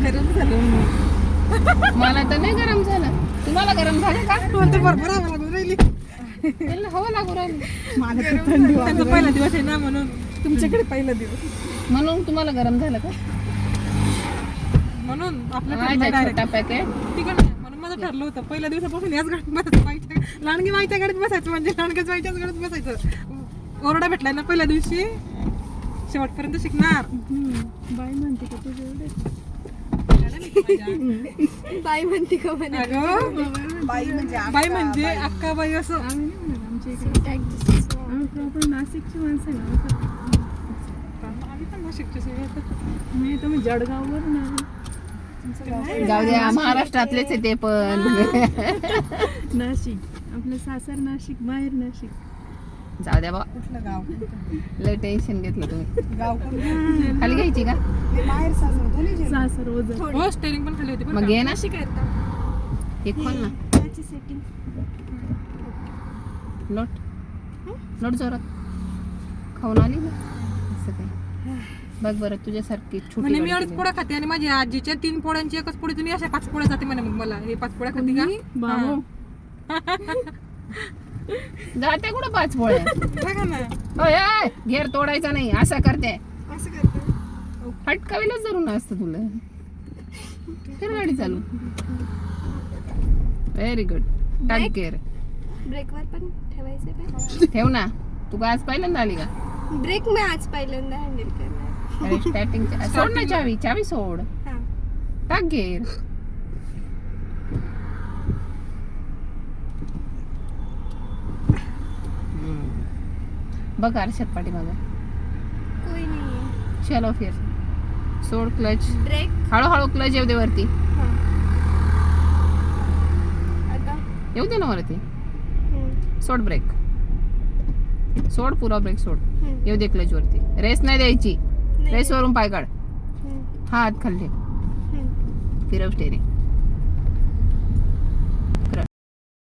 गरम झालं मला तर नाही गरम झालं. तुम्हाला गरम झालं का? म्हणते बरोबर आम्हाला लागून राहिली. त्यांना हवं लागू राहिली मला तर थंडी त्यांचा पहिला दिवस आहे ना म्हणून तुमच्याकडे पहिला दिवस म्हणून तुम्हाला गरम झालं का? म्हणून आपल्या माझा छोटा पॅकेट ठीक आहे म्हणून माझं ठरलं होतं पहिल्या दिवसापासून याच गाडीत बसायचं. लांडगी माईच्या गाडीत बसायचं म्हणजे लांडग्याच माईच्याच गाडीत बसायचं. ओरडा भेटलाय ना पहिल्या दिवशी शेवटपर्यंत शिकणार. बाई म्हणते का तुझे एवढे बाई म्हणते का म्हणे बाई म्हणजे अक्का बाई असं आम्ही नाही म्हणत आमच्या इकडे आम्ही प्रॉपर नाशिकची माणसं आहे ना. आम्ही पण नाशिकचे सगळे. नाही तुम्ही जळगाववरून आले. जाऊ द्या महाराष्ट्रातलेच आहे ते पण. नाशिक आपलं सासर नाशिक बाहेर नाशिक. जाऊ द्या बा कुठलं गाव लय टेन्शन घेतलं तुम्ही. गाव खाली घ्यायची का? सासर ओझर. हो स्टेरिंग पण खाली होती मग घे ना करता हे खोल ना. त्याची सेटिंग लोट लोट जोरात खाऊन आली ना असं काय. बघ बरं तुझ्यासारखी छोटी म्हणे मी वाली एवढीच पोळ्या खाते आणि माझी आजीच्या 3 पोळ्यांची एकच पोळी तुम्ही अशा 5 पोळ्या जाते म्हणे. मग मला हे 5 पोळ्या खाते का? बाबो जाते कुठं 5 पोळ्या. बघा ना ओय ओय, घेर तोडायचा नाही असं करते. असं करते. फटकावीलाच धरून असतं तुला. कर गाडी चालू. Very good. टाक गेअर. ब्रेकवर पण ठेवायचं का? ठेव ना. तू का आज पहिल्यांदा आली का? ब्रेक मी आज पहिल्यांदा हँडल करणार. अरे स्टार्टिंग सोड ना चावी. चावी सोड. हा टाक गेअर. बघ आरशात पाठीमागं. कोई नाही चलो फिर. सोड क्लच. ब्रेक हळूहळू क्लच येऊ दे वरती. हा आता येऊ दे ना वरती. हम्म, सोड ब्रेक. सोड पुरा ब्रेक सोड. हम्म, येऊ दे क्लच वरती. रेस नाही द्यायची. नाही. रेस वरून पाय काढ. हम्म, हात खाली हम्म. फिरव स्टेरिंग.